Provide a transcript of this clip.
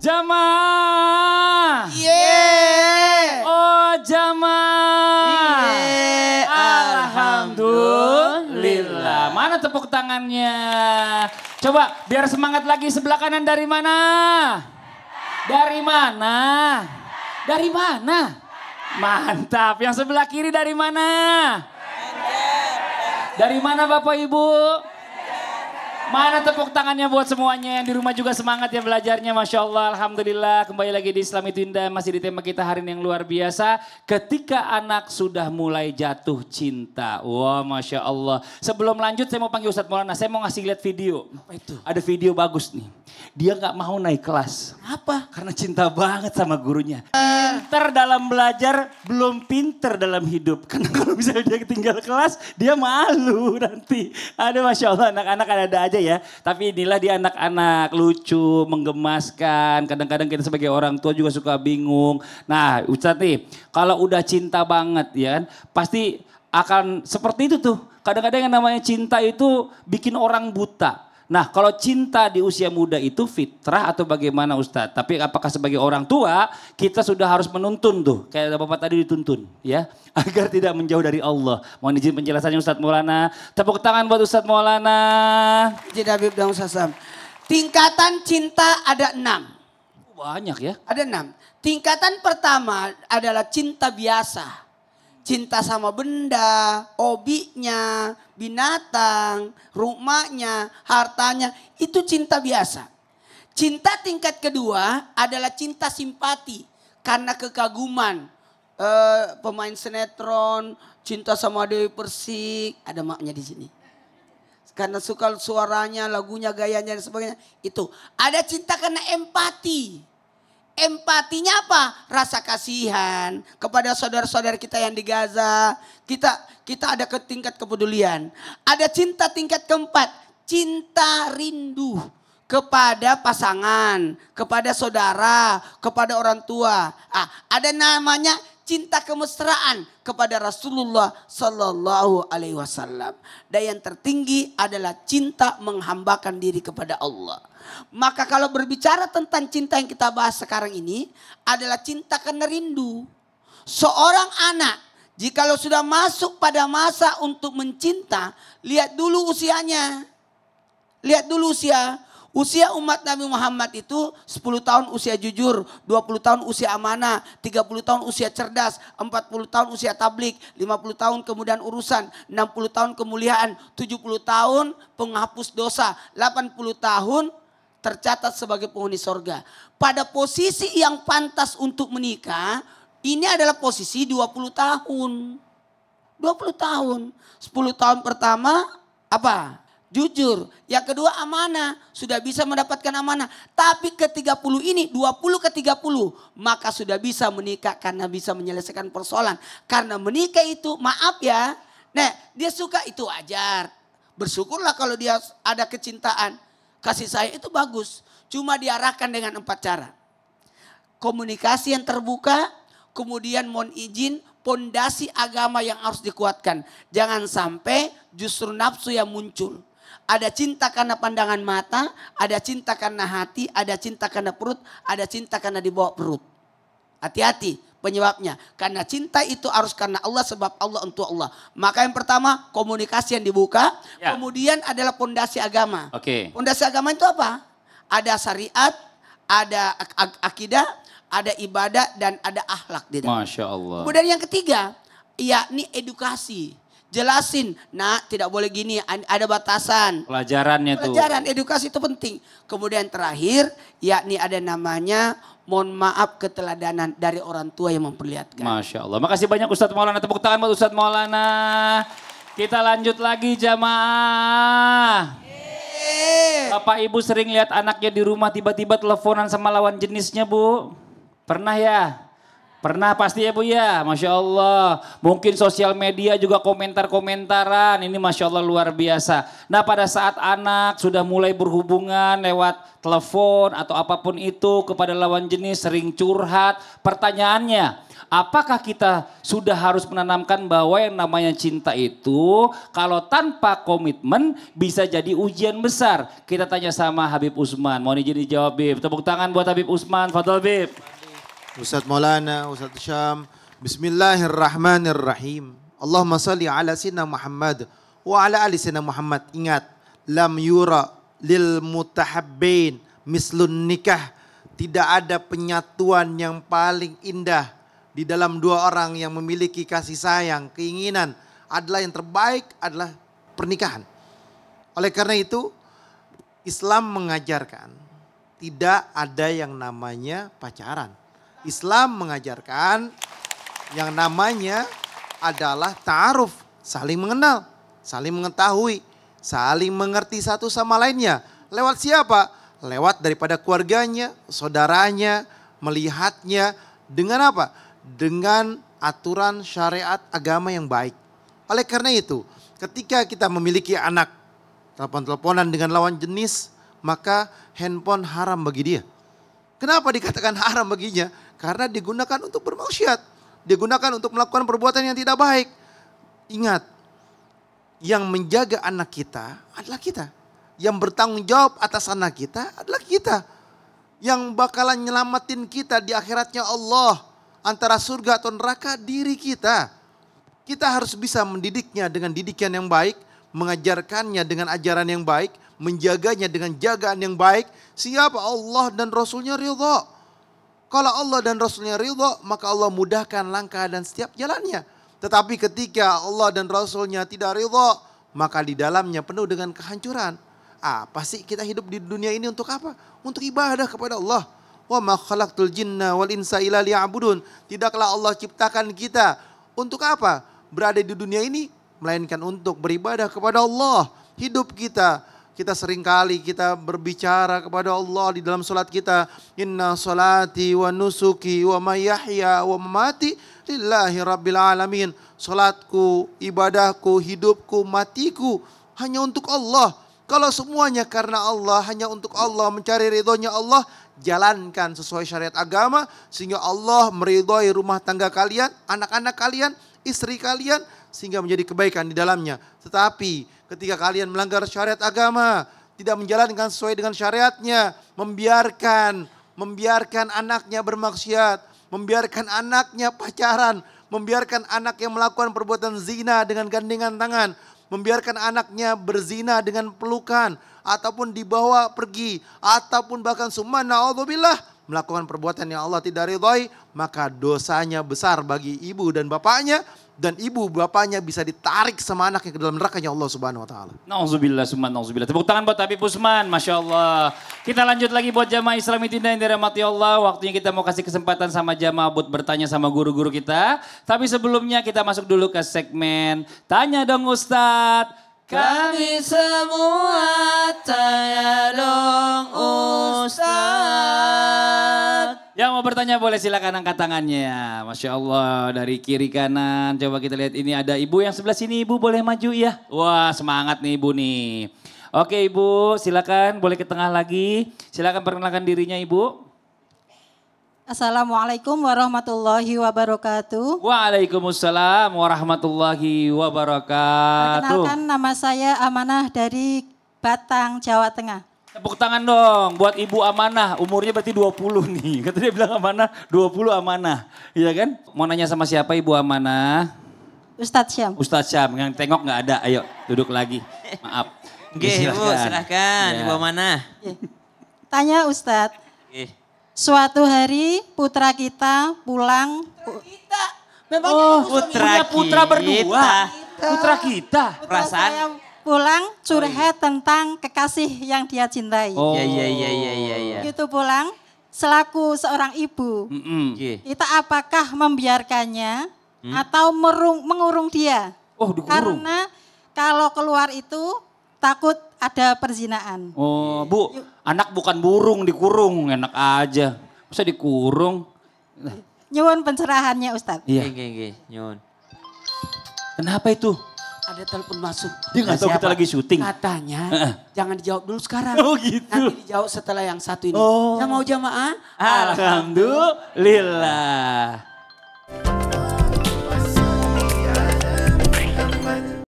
Jamaah. Oh jamaah. Alhamdulillah. Mana tepuk tangannya? Coba biar semangat lagi, sebelah kanan dari mana? Dari mana? Dari mana? Mantap. Yang sebelah kiri dari mana? Dari mana Bapak Ibu? Mana tepuk tangannya buat semuanya yang di rumah juga semangat ya belajarnya. Masya Allah, Alhamdulillah. Kembali lagi di Islam itu Indah. Masih di tema kita hari ini yang luar biasa. Ketika anak sudah mulai jatuh cinta. Wah Masya Allah. Sebelum lanjut saya mau panggil Ustadz Maulana. Saya mau ngasih lihat video. Apa itu? Ada video bagus nih. Dia gak mau naik kelas. Apa? Karena cinta banget sama gurunya. Pinter dalam belajar, belum pinter dalam hidup. Karena kalau misalnya dia ketinggal kelas, dia malu nanti. Aduh Masya Allah, anak-anak ada aja ya. Tapi inilah dia anak-anak lucu, menggemaskan. Kadang-kadang kita sebagai orang tua juga suka bingung. Nah Ustadz nih, kalau udah cinta banget ya kan, pasti akan seperti itu tuh. Kadang-kadang yang namanya cinta itu bikin orang buta. Nah kalau cinta di usia muda itu fitrah atau bagaimana Ustadz? Tapi apakah sebagai orang tua kita sudah harus menuntun tuh. Kayak Bapak tadi dituntun ya. Agar tidak menjauh dari Allah. Mohon izin penjelasannya Ustadz Maulana. Tepuk tangan buat Ustadz Maulana. Jadi Habib dan Ustaz Sam. Tingkatan cinta ada 6. Banyak ya. Ada 6. Tingkatan pertama adalah cinta biasa. Cinta sama benda, hobinya, binatang, rumahnya, hartanya. Itu cinta biasa. Cinta tingkat kedua adalah cinta simpati. Karena kekaguman. Pemain sinetron, cinta sama Dewi Persik. Ada maknya di sini. Karena suka suaranya, lagunya, gayanya dan sebagainya. Itu. Ada cinta karena empati. Empatinya apa? Rasa kasihan kepada saudara-saudara kita yang di Gaza. Kita ada ke tingkat kepedulian. Ada cinta tingkat keempat. Cinta rindu kepada pasangan, kepada saudara, kepada orang tua. Ada namanya cinta kemesraan kepada Rasulullah Sallallahu Alaihi Wasallam. Dan yang tertinggi adalah cinta menghambakan diri kepada Allah. Maka kalau berbicara tentang cinta yang kita bahas sekarang ini adalah cinta karena rindu. Seorang anak jikalau sudah masuk pada masa untuk mencinta, lihat dulu usianya. Lihat dulu usia. Usia umat Nabi Muhammad itu 10 tahun usia jujur, 20 tahun usia amanah, 30 tahun usia cerdas, 40 tahun usia tablik, 50 tahun kemudian urusan, 60 tahun kemuliaan, 70 tahun penghapus dosa, 80 tahun tercatat sebagai penghuni sorga. Pada posisi yang pantas untuk menikah, ini adalah posisi 20 tahun. 20 tahun. 10 tahun pertama apa? Jujur. Yang kedua amanah. Sudah bisa mendapatkan amanah. Tapi ke 30 ini, 20 ke 30. Maka sudah bisa menikah karena bisa menyelesaikan persoalan. Karena menikah itu, maaf ya. Nah dia suka itu wajar. Bersyukurlah kalau dia ada kecintaan. Kasih sayang itu bagus. Cuma diarahkan dengan 4 cara. Komunikasi yang terbuka. Kemudian mohon izin. Pondasi agama yang harus dikuatkan. Jangan sampai justru nafsu yang muncul. Ada cinta karena pandangan mata, ada cinta karena hati, ada cinta karena perut, ada cinta karena dibawa perut. Hati-hati penyebabnya. Karena cinta itu harus karena Allah, sebab Allah untuk Allah. Maka yang pertama komunikasi yang dibuka, ya. Kemudian adalah pondasi agama. Pondasi agama itu apa? Ada syariat, ada akidah, ada ibadah dan ada akhlak di dalam. Masya Allah. Kemudian yang ketiga, yakni edukasi. Jelasin, nah tidak boleh gini, ada batasan. Pelajarannya tuh. Pelajaran, edukasi itu penting. Kemudian terakhir, yakni ada namanya, mohon maaf keteladanan dari orang tua yang memperlihatkan. Masya Allah, makasih banyak Ustadz Maulana, tepuk tangan buat Ustadz Maulana. Kita lanjut lagi jamaah. Bapak Ibu sering lihat anaknya di rumah tiba-tiba teleponan sama lawan jenisnya Bu? Pernah ya? Pernah pasti ya Bu ya, Masya Allah. Mungkin sosial media juga komentar-komentaran, ini Masya Allah luar biasa. Nah pada saat anak sudah mulai berhubungan lewat telepon atau apapun itu kepada lawan jenis sering curhat. Pertanyaannya, Apakah kita sudah harus menanamkan bahwa yang namanya cinta itu kalau tanpa komitmen bisa jadi ujian besar? Kita tanya sama Habib Usman. Mohon izin dijawab, Bib. Tepuk tangan buat Habib Usman. Fadhol, Bib. Ustaz Maulana, Ustaz Syam. Bismillahirrahmanirrahim. Allahumma salli ala sayyidina Muhammad wa ala ali sayyidina Muhammad. Ingat, lam yura lil mutahabbain mislun nikah. Tidak ada penyatuan yang paling indah di dalam dua orang yang memiliki kasih sayang, keinginan adalah yang terbaik adalah pernikahan. Oleh karena itu Islam mengajarkan tidak ada yang namanya pacaran. Islam mengajarkan yang namanya adalah ta'aruf, saling mengenal, saling mengetahui, saling mengerti satu sama lainnya. Lewat siapa? Lewat daripada keluarganya, saudaranya, melihatnya dengan apa? Dengan aturan syariat agama yang baik. Oleh karena itu, ketika kita memiliki anak, telepon-teleponan dengan lawan jenis, maka handphone haram bagi dia. Kenapa dikatakan haram baginya? Karena digunakan untuk bermaksiat. Digunakan untuk melakukan perbuatan yang tidak baik. Ingat, yang menjaga anak kita adalah kita. Yang bertanggung jawab atas anak kita adalah kita. Yang bakalan nyelamatin kita di akhiratnya Allah. Antara surga atau neraka diri kita. Kita harus bisa mendidiknya dengan didikan yang baik. Mengajarkannya dengan ajaran yang baik. Menjaganya dengan jagaan yang baik. Siapa Allah dan Rasulnya ridha. Kalau Allah dan Rasulnya ridha, maka Allah mudahkan langkah dan setiap jalannya. Tetapi ketika Allah dan Rasulnya tidak ridha, maka di dalamnya penuh dengan kehancuran. Apa sih kita hidup di dunia ini untuk apa? Untuk ibadah kepada Allah. Wa ma khalaqtul jinna wal insa illa liya'budun. Tidaklah Allah ciptakan kita untuk apa? Berada di dunia ini melainkan untuk beribadah kepada Allah. Hidup kita seringkali kita berbicara kepada Allah di dalam salat kita, inna salati wa nusuki wa mayahya wa mamati lillahi rabbil alamin. Salatku, ibadahku, hidupku, matiku hanya untuk Allah. Kalau semuanya karena Allah, hanya untuk Allah, mencari ridhonya Allah, jalankan sesuai syariat agama sehingga Allah meridhoi rumah tangga kalian, anak-anak kalian, istri kalian sehingga menjadi kebaikan di dalamnya. Tetapi ketika kalian melanggar syariat agama, tidak menjalankan sesuai dengan syariatnya, membiarkan anaknya bermaksiat, membiarkan anaknya pacaran, membiarkan anak yang melakukan perbuatan zina dengan gandengan tangan, membiarkan anaknya berzina dengan pelukan, ataupun dibawa pergi, ataupun bahkan summa na'udzubillah melakukan perbuatan yang Allah tidak ridhoi, maka dosanya besar bagi ibu dan bapaknya, dan ibu bapaknya bisa ditarik sama anaknya ke dalam nerakanya Allah Subhanahu wa taala. Nauzubillah summa nauzubillah. Tepuk tangan buat Habib Usman, Masya Allah. Kita lanjut lagi buat jamaah Islami Tindak yang dirahmati Allah. Waktunya kita mau kasih kesempatan sama jamaah buat bertanya sama guru-guru kita. Tapi sebelumnya kita masuk dulu ke segmen Tanya Dong Ustadz. Kami semua tanya dong Ustaz. Yang mau bertanya boleh silakan angkat tangannya. Masya Allah dari kiri kanan. Coba kita lihat ini ada ibu yang sebelah sini. Ibu boleh maju ya. Wah semangat nih ibu nih. Oke ibu silakan boleh ke tengah lagi. Silakan perkenalkan dirinya ibu. Assalamualaikum warahmatullahi wabarakatuh. Waalaikumsalam warahmatullahi wabarakatuh. Perkenalkan nama saya Amanah dari Batang, Jawa Tengah. Tepuk tangan dong buat Ibu Amanah. Umurnya berarti 20 nih. Kata dia bilang Amanah, 20 Amanah. Iya kan? Mau nanya sama siapa Ibu Amanah? Ustadz Syam. Ustadz Syam, yang tengok gak ada. Ayo duduk lagi. Maaf. Oke Ibu silahkan Ya. Ibu Amanah. Tanya Ustadz, Oke. suatu hari putra kita pulang. Kita memang Punya putra berdua. Putra kita. Putra saya pulang curhat tentang kekasih yang dia cintai. Oh. Iya. Begitu pulang, selaku seorang ibu, Oke. kita apakah membiarkannya atau mengurung dia? Oh dikurung. Karena kalau keluar itu takut ada perzinaan. Oh Bu, anak bukan burung dikurung. Enak aja. Masa dikurung? Nyuwun pencerahannya Ustadz. Iya. Oke. Nyun. Kenapa itu? ada telepon masuk. Dia nggak tahu kita lagi syuting. Katanya jangan dijawab dulu sekarang. Oh gitu. Nanti dijawab setelah yang satu ini. Oh. Yang mau jamaah? Alhamdulillah.